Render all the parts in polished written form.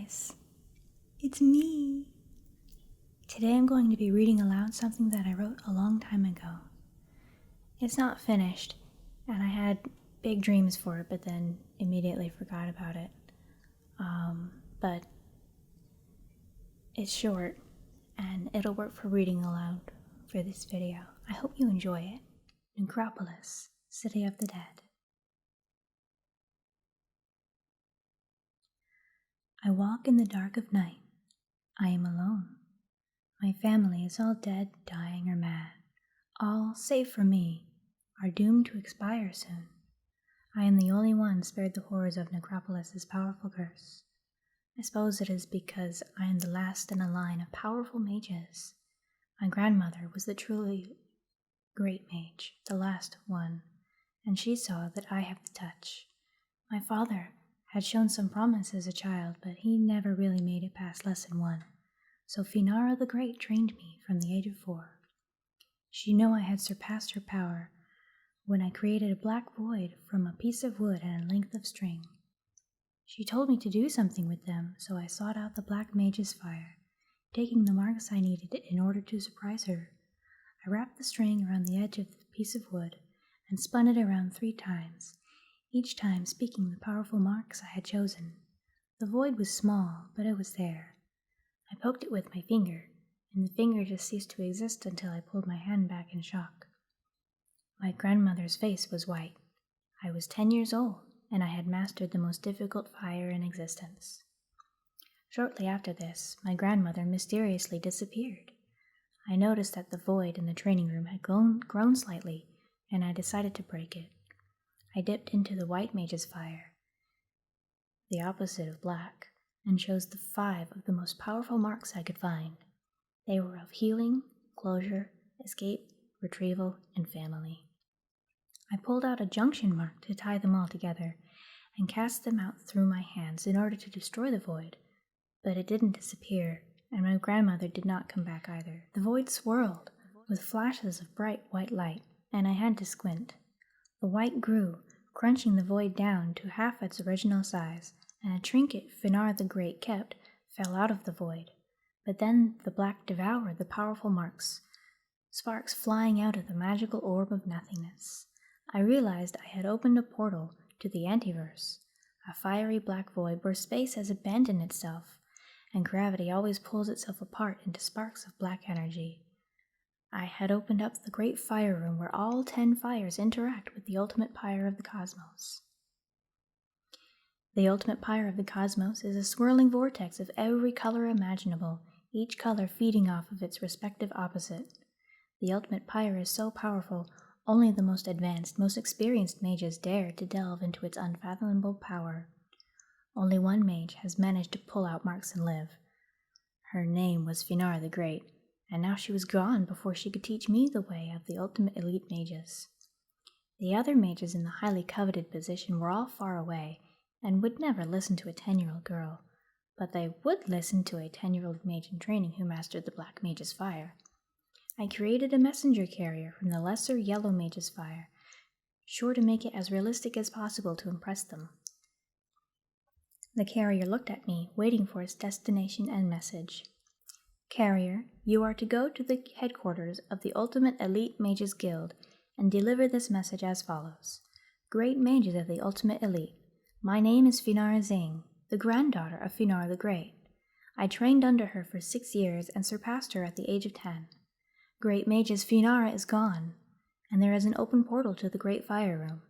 guys, it's me. Today I'm going to be reading aloud something that I wrote a long time ago. It's not finished, and I had big dreams for it, but then immediately forgot about it. But it's short, and it'll work for reading aloud for this video. I hope you enjoy it. Necropolis, City of the Dead. I walk in the dark of night. I am alone. My family is all dead, dying, or mad. All, save for me, are doomed to expire soon. I am the only one spared the horrors of Necropolis's powerful curse. I suppose it is because I am the last in a line of powerful mages. My grandmother was the truly great mage, the last one, and she saw that I have the touch. My father had shown some promise as a child, but he never really made it past lesson 1. So Finara the Great trained me from the age of 4. She knew I had surpassed her power when I created a black void from a piece of wood and a length of string. She told me to do something with them, so I sought out the black mage's fire, taking the marks I needed in order to surprise her. I wrapped the string around the edge of the piece of wood and spun it around 3 times, each time speaking the powerful marks I had chosen. The void was small, but it was there. I poked it with my finger, and the finger just ceased to exist until I pulled my hand back in shock. My grandmother's face was white. I was 10 years old, and I had mastered the most difficult fire in existence. Shortly after this, my grandmother mysteriously disappeared. I noticed that the void in the training room had grown slightly, and I decided to break it. I dipped into the white mage's fire, the opposite of black, and chose the 5 of the most powerful marks I could find. They were of healing, closure, escape, retrieval, and family. I pulled out a junction mark to tie them all together and cast them out through my hands in order to destroy the void, but it didn't disappear, and my grandmother did not come back either. The void swirled with flashes of bright white light, and I had to squint. The white grew, crunching the void down to half its original size, and a trinket Finara the Great kept fell out of the void. But then the black devoured the powerful marks, sparks flying out of the magical orb of nothingness. I realized I had opened a portal to the Antiverse, a fiery black void where space has abandoned itself, and gravity always pulls itself apart into sparks of black energy. I had opened up the great fire room where all 10 fires interact with the ultimate pyre of the cosmos. The ultimate pyre of the cosmos is a swirling vortex of every color imaginable, each color feeding off of its respective opposite. The ultimate pyre is so powerful, only the most advanced, most experienced mages dare to delve into its unfathomable power. Only one mage has managed to pull out marks and live. Her name was Finara the Great, and now she was gone before she could teach me the way of the ultimate elite mages. The other mages in the highly coveted position were all far away, and would never listen to a 10-year-old girl, but they would listen to a 10-year-old mage in training who mastered the black mage's fire. I created a messenger carrier from the lesser yellow mage's fire, sure to make it as realistic as possible to impress them. The carrier looked at me, waiting for its destination and message. Carrier, you are to go to the headquarters of the Ultimate Elite Mages Guild and deliver this message as follows. Great mages of the Ultimate Elite, my name is Finara Zing, the granddaughter of Finara the Great. I trained under her for 6 years and surpassed her at the age of 10. Great mages Finara is gone, and there is an open portal to the Great Fire Room.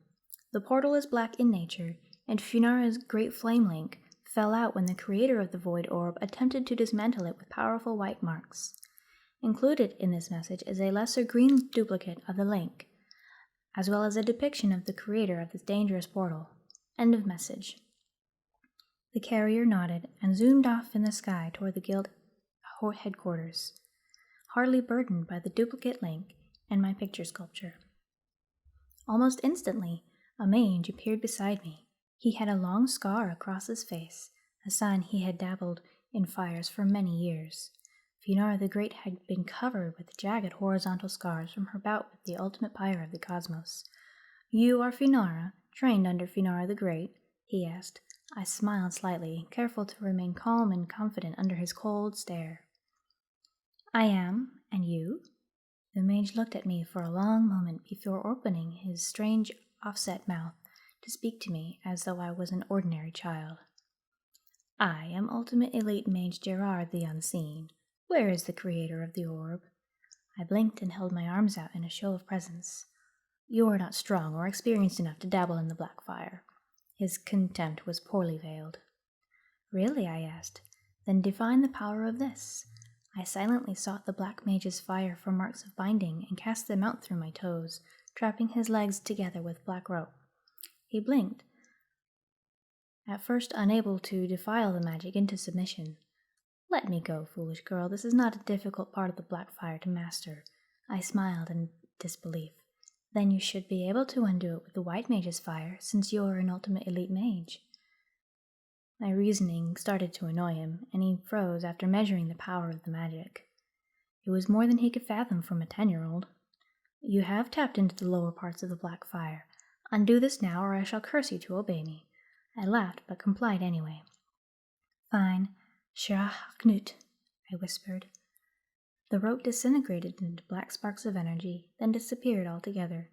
The portal is black in nature, and Finara's Great Flame Link fell out when the creator of the Void Orb attempted to dismantle it with powerful white marks. Included in this message is a lesser green duplicate of the link, as well as a depiction of the creator of this dangerous portal. End of message. The carrier nodded and zoomed off in the sky toward the guild headquarters, hardly burdened by the duplicate link and my picture sculpture. Almost instantly, a mage appeared beside me. He had a long scar across his face, a sign he had dabbled in fires for many years. Finara the Great had been covered with jagged horizontal scars from her bout with the ultimate pyre of the cosmos. You are Finara, trained under Finara the Great? He asked. I smiled slightly, careful to remain calm and confident under his cold stare. I am, and you? The mage looked at me for a long moment before opening his strange offset mouth to speak to me as though I was an ordinary child. I am Ultimate Elite Mage Gerard the Unseen. Where is the creator of the orb? I blinked and held my arms out in a show of presence. You are not strong or experienced enough to dabble in the black fire. His contempt was poorly veiled. Really? I asked. Then define the power of this. I silently sought the black mage's fire for marks of binding and cast them out through my toes, trapping his legs together with black rope. He blinked, at first unable to defile the magic into submission. Let me go, foolish girl. This is not a difficult part of the black fire to master. I smiled in disbelief. Then you should be able to undo it with the white mage's fire, since you are an ultimate elite mage. My reasoning started to annoy him, and he froze after measuring the power of the magic. It was more than he could fathom from a 10-year-old. You have tapped into the lower parts of the black fire. Undo this now, or I shall curse you to obey me. I laughed, but complied anyway. Fine. Shah Knut, I whispered. The rope disintegrated into black sparks of energy, then disappeared altogether.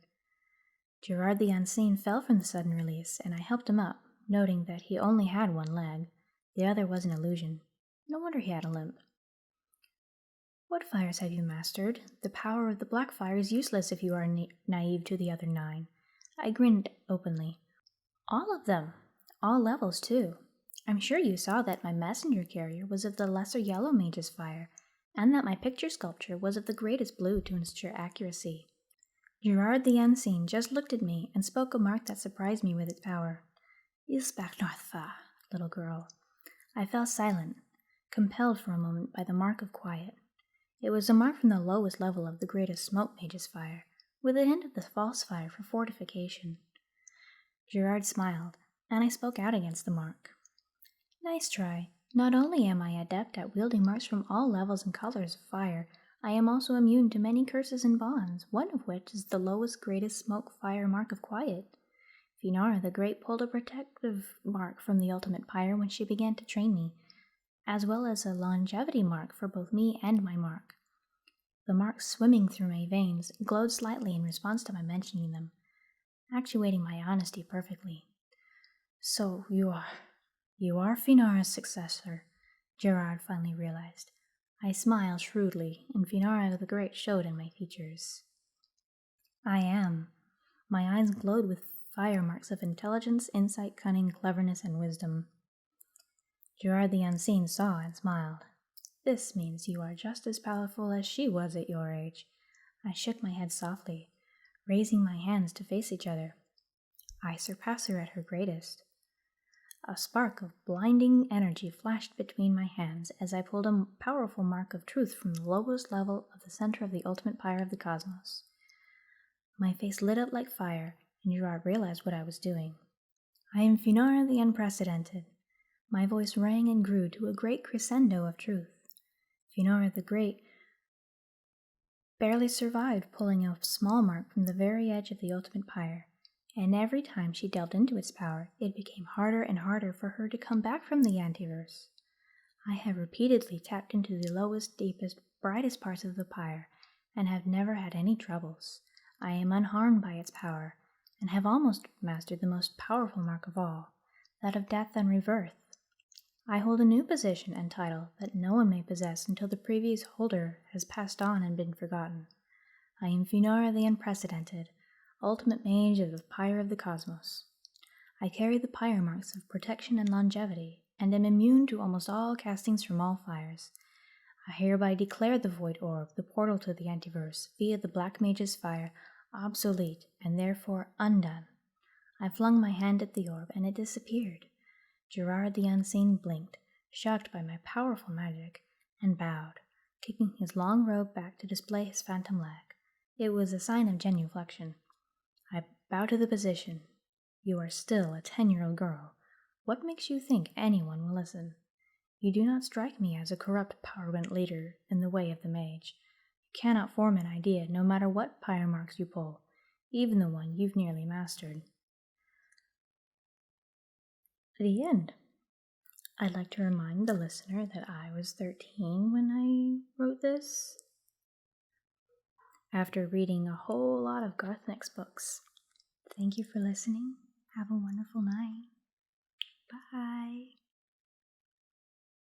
Gerard the Unseen fell from the sudden release, and I helped him up, noting that he only had one leg. The other was an illusion. No wonder he had a limp. What fires have you mastered? The power of the black fire is useless if you are naive to the other 9. I grinned openly. All of them. All levels, too. I'm sure you saw that my messenger carrier was of the lesser yellow mage's fire, and that my picture sculpture was of the greatest blue to ensure accuracy. Gerard the Unseen just looked at me and spoke a mark that surprised me with its power. You spake not fa, little girl. I fell silent, compelled for a moment by the mark of quiet. It was a mark from the lowest level of the greatest smoke mage's fire, with a hint of the false fire for fortification. Gerard smiled, and I spoke out against the mark. Nice try. Not only am I adept at wielding marks from all levels and colors of fire, I am also immune to many curses and bonds, one of which is the lowest greatest smoke fire mark of quiet. Finara the Great pulled a protective mark from the ultimate pyre when she began to train me, as well as a longevity mark for both me and my mark. The marks swimming through my veins glowed slightly in response to my mentioning them, actuating my honesty perfectly. So you are Finara's successor, Gerard finally realized. I smiled shrewdly, and Finara the Great showed in my features. I am. My eyes glowed with fire marks of intelligence, insight, cunning, cleverness, and wisdom. Gerard the Unseen saw and smiled. This means you are just as powerful as she was at your age. I shook my head softly, raising my hands to face each other. I surpass her at her greatest. A spark of blinding energy flashed between my hands as I pulled a powerful mark of truth from the lowest level of the center of the ultimate pyre of the cosmos. My face lit up like fire, and Gerard realized what I was doing. I am Finara the Unprecedented. My voice rang and grew to a great crescendo of truth. Finara the Great barely survived pulling a small mark from the very edge of the ultimate pyre, and every time she delved into its power, it became harder and harder for her to come back from the antiverse. I have repeatedly tapped into the lowest, deepest, brightest parts of the pyre, and have never had any troubles. I am unharmed by its power, and have almost mastered the most powerful mark of all, that of death and rebirth. I hold a new position and title that no one may possess until the previous holder has passed on and been forgotten. I am Finara the Unprecedented, ultimate mage of the pyre of the cosmos. I carry the pyre marks of protection and longevity, and am immune to almost all castings from all fires. I hereby declare the void orb, the portal to the antiverse, via the black mage's fire, obsolete and therefore undone. I flung my hand at the orb, and it disappeared. Gerard the Unseen blinked, shocked by my powerful magic, and bowed, kicking his long robe back to display his phantom leg. It was a sign of genuflection. I bow to the position. You are still a 10-year-old girl. What makes you think anyone will listen? You do not strike me as a corrupt power-bent leader in the way of the mage. You cannot form an idea no matter what pyre marks you pull, even the one you've nearly mastered. the end. I'd like to remind the listener that I was 13 when I wrote this, after reading a whole lot of Garth Nix books. Thank you for listening. Have a wonderful night. Bye.